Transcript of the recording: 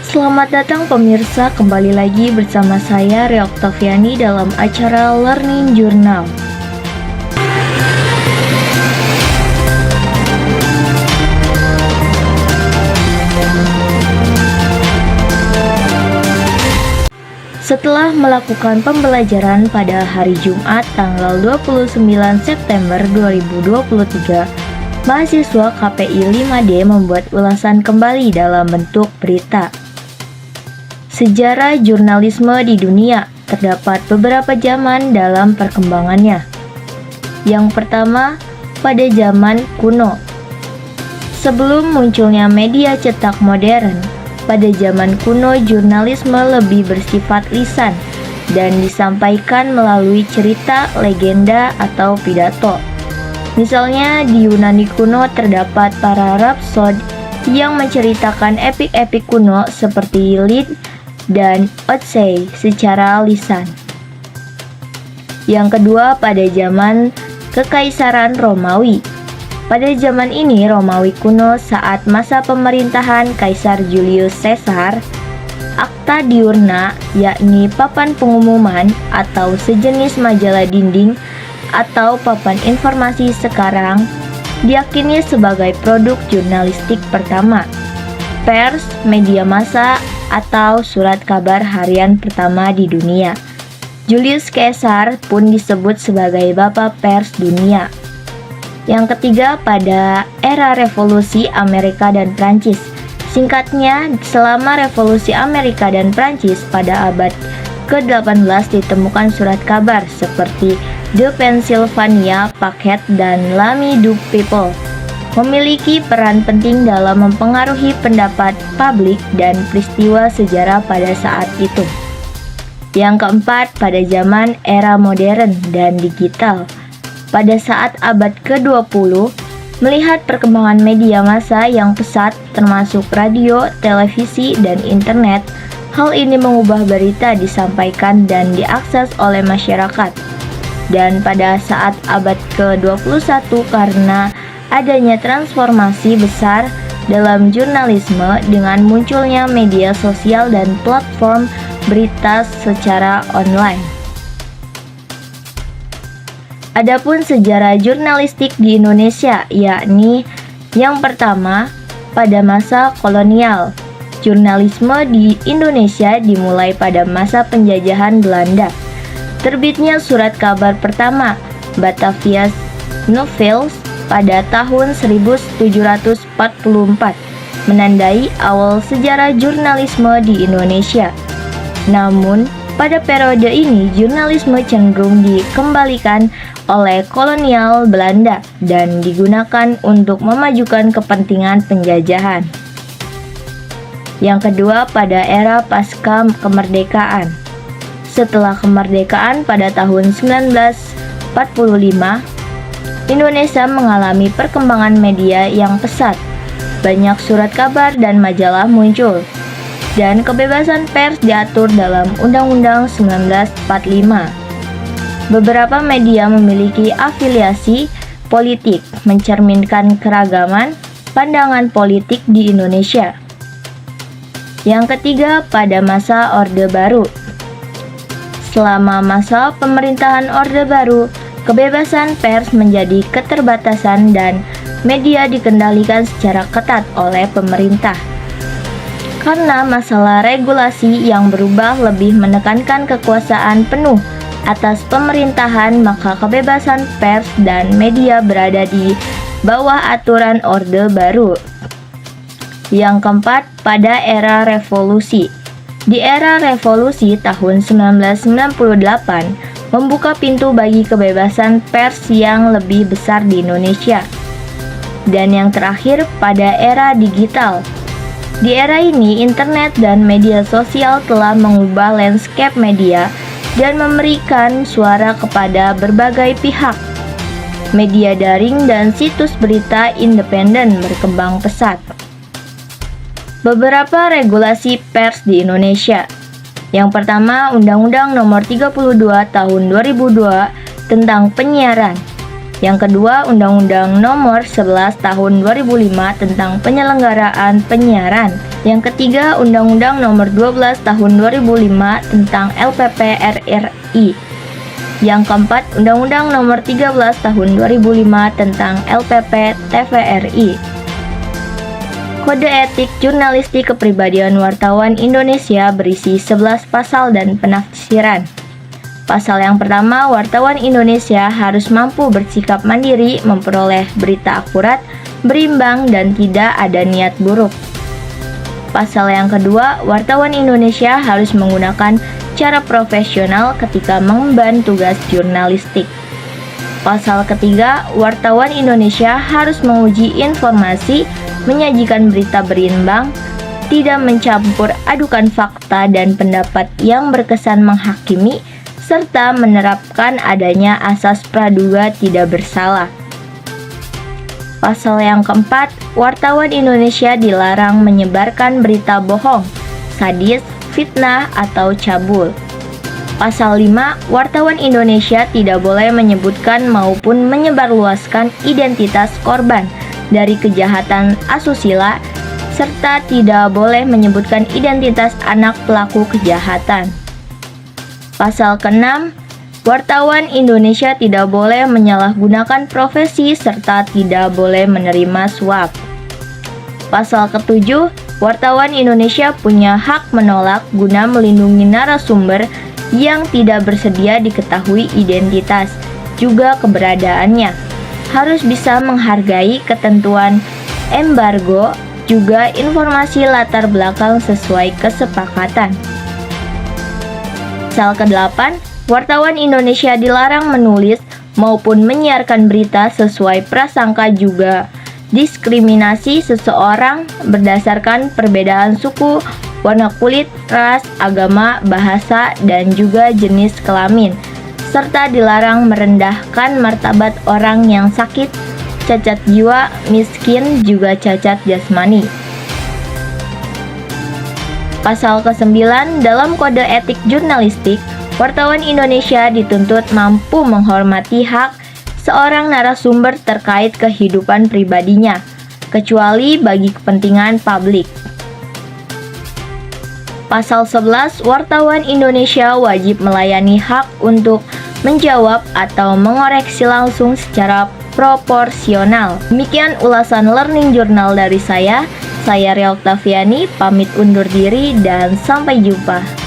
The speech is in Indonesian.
Selamat datang pemirsa, kembali lagi bersama saya Ria Oktaviani dalam acara Learning Journal. Setelah melakukan pembelajaran pada hari Jumat tanggal 29 September 2023, mahasiswa KPI 5D membuat ulasan kembali dalam bentuk berita. Sejarah jurnalisme di dunia, terdapat beberapa zaman dalam perkembangannya. Yang pertama, pada zaman kuno. Sebelum munculnya media cetak modern, pada zaman kuno jurnalisme lebih bersifat lisan dan disampaikan melalui cerita, legenda, atau pidato. Misalnya di Yunani kuno terdapat para rapsod yang menceritakan epik-epik kuno seperti Iliad dan Odyssey secara lisan. Yang kedua, pada zaman Kekaisaran Romawi. Pada zaman ini Romawi kuno saat masa pemerintahan Kaisar Julius Caesar, akta diurna yakni papan pengumuman atau sejenis majalah dinding atau papan informasi sekarang diyakini sebagai produk jurnalistik pertama, pers, media massa, atau surat kabar harian pertama di dunia. Julius Caesar pun disebut sebagai Bapak Pers Dunia. Yang ketiga, pada era Revolusi Amerika dan Prancis. Singkatnya, selama Revolusi Amerika dan Prancis pada abad ke-18 ditemukan surat kabar seperti The Pennsylvania Packet dan L'Ami du People, memiliki peran penting dalam mempengaruhi pendapat publik dan peristiwa sejarah pada saat itu. Yang keempat, pada zaman era modern dan digital. Pada saat abad ke-20, melihat perkembangan media massa yang pesat termasuk radio, televisi, dan internet, hal ini mengubah berita disampaikan dan diakses oleh masyarakat. Dan pada saat abad ke-21 karena adanya transformasi besar dalam jurnalisme dengan munculnya media sosial dan platform berita secara online. Adapun sejarah jurnalistik di Indonesia, yakni yang pertama, pada masa kolonial. Jurnalisme di Indonesia dimulai pada masa penjajahan Belanda. Terbitnya surat kabar pertama, Batavia Novels, pada tahun 1744, menandai awal sejarah jurnalisme di Indonesia. Namun, pada periode ini jurnalisme cenderung dikembalikan oleh kolonial Belanda dan digunakan untuk memajukan kepentingan penjajahan. Yang kedua, pada era pasca kemerdekaan. Setelah kemerdekaan pada tahun 1945, Indonesia mengalami perkembangan media yang pesat. Banyak surat kabar dan majalah muncul, dan kebebasan pers diatur dalam Undang-Undang 1945. Beberapa media memiliki afiliasi politik, mencerminkan keragaman pandangan politik di Indonesia. Yang ketiga, pada masa Orde Baru. Selama masa pemerintahan Orde Baru, kebebasan pers menjadi keterbatasan dan media dikendalikan secara ketat oleh pemerintah. Karena masalah regulasi yang berubah lebih menekankan kekuasaan penuh atas pemerintahan, maka kebebasan pers dan media berada di bawah aturan Orde Baru. Yang keempat, pada era revolusi. Di era revolusi tahun 1998 membuka pintu bagi kebebasan pers yang lebih besar di Indonesia. Dan yang terakhir, pada era digital. Di era ini, internet dan media sosial telah mengubah landscape media dan memberikan suara kepada berbagai pihak. Media daring dan situs berita independen berkembang pesat. Beberapa regulasi pers di Indonesia. Yang pertama, Undang-Undang Nomor 32 Tahun 2002 tentang penyiaran. Yang kedua, Undang-Undang Nomor 11 Tahun 2005 tentang penyelenggaraan penyiaran. Yang ketiga, Undang-Undang Nomor 12 Tahun 2005 tentang LPP RRI. Yang keempat, Undang-Undang Nomor 13 Tahun 2005 tentang LPP TVRI. Kode Etik Jurnalistik Kepribadian Wartawan Indonesia berisi 11 pasal dan penafsiran. Pasal yang pertama, wartawan Indonesia harus mampu bersikap mandiri, memperoleh berita akurat, berimbang, dan tidak ada niat buruk. Pasal yang kedua, wartawan Indonesia harus menggunakan cara profesional ketika mengemban tugas jurnalistik. Pasal ketiga, wartawan Indonesia harus menguji informasi, menyajikan berita berimbang, tidak mencampur adukan fakta dan pendapat yang berkesan menghakimi, serta menerapkan adanya asas praduga tidak bersalah. Pasal yang keempat, wartawan Indonesia dilarang menyebarkan berita bohong, sadis, fitnah, atau cabul. Pasal 5, wartawan Indonesia tidak boleh menyebutkan maupun menyebarluaskan identitas korban dari kejahatan asusila, serta tidak boleh menyebutkan identitas anak pelaku kejahatan. Pasal ke-6, wartawan Indonesia tidak boleh menyalahgunakan profesi serta tidak boleh menerima suap. Pasal ke-7, wartawan Indonesia punya hak menolak guna melindungi narasumber yang tidak bersedia diketahui identitas, juga keberadaannya. Harus bisa menghargai ketentuan embargo, juga informasi latar belakang sesuai kesepakatan. Pasal ke-8, wartawan Indonesia dilarang menulis maupun menyiarkan berita sesuai prasangka juga diskriminasi seseorang berdasarkan perbedaan suku, warna kulit, ras, agama, bahasa, dan juga jenis kelamin, serta dilarang merendahkan martabat orang yang sakit, cacat jiwa, miskin, juga cacat jasmani. Pasal ke-9, dalam Kode Etik Jurnalistik, wartawan Indonesia dituntut mampu menghormati hak seorang narasumber terkait kehidupan pribadinya, kecuali bagi kepentingan publik. Pasal 11, wartawan Indonesia wajib melayani hak untuk menjawab atau mengoreksi langsung secara proporsional. Demikian ulasan Learning Journal dari saya Ria Oktaviani, pamit undur diri dan sampai jumpa.